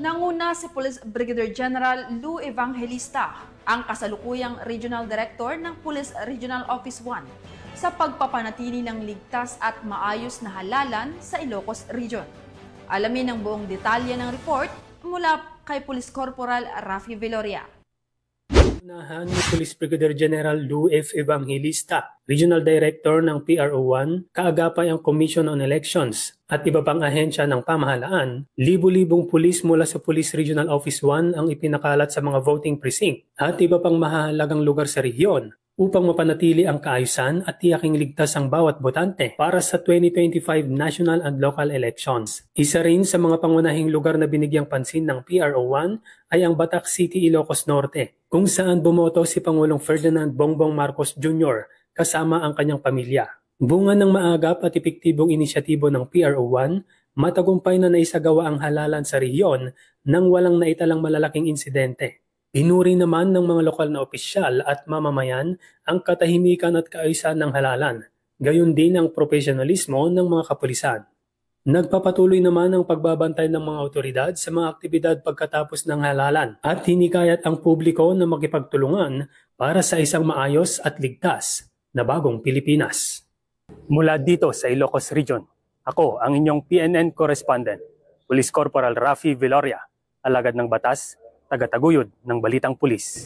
Nanguna si Police Brigadier General Lou Evangelista, ang kasalukuyang Regional Director ng Police Regional Office 1, sa pagpapanatili ng ligtas at maayos na halalan sa Ilocos Region. Alamin ang buong detalye ng report mula kay Police Corporal Rafi Viloria. Unahan ni Police Brigadier General Lou F. Evangelista, Regional Director ng PRO1, kaagapay ang Commission on Elections at iba pang ahensya ng pamahalaan. Libu-libong pulis mula sa Police Regional Office 1 ang ipinakalat sa mga voting precinct at iba pang mahalagang lugar sa rehiyon upang mapanatili ang kaayusan at tiyaking ligtas ang bawat botante para sa 2025 national and local elections. Isa rin sa mga pangunahing lugar na binigyang pansin ng PRO1 ay ang Batac City, Ilocos Norte, kung saan bumoto si Pangulong Ferdinand Bongbong Marcos Jr. kasama ang kanyang pamilya. Bunga ng maagap at epektibong inisyatibo ng PRO1, matagumpay na naisagawa ang halalan sa rehiyon nang walang naitalang malalaking insidente. Pinuri naman ng mga lokal na opisyal at mamamayan ang katahimikan at kaayusan ng halalan, gayon din ang profesionalismo ng mga kapulisan. Nagpapatuloy naman ang pagbabantay ng mga otoridad sa mga aktibidad pagkatapos ng halalan at hinikayat ang publiko na makipagtulungan para sa isang maayos at ligtas na bagong Pilipinas. Mula dito sa Ilocos Region, ako ang inyong PNN correspondent, Police Corporal Rafi Viloria, alagad ng batas, tagataguyod ng Balitang Pulis.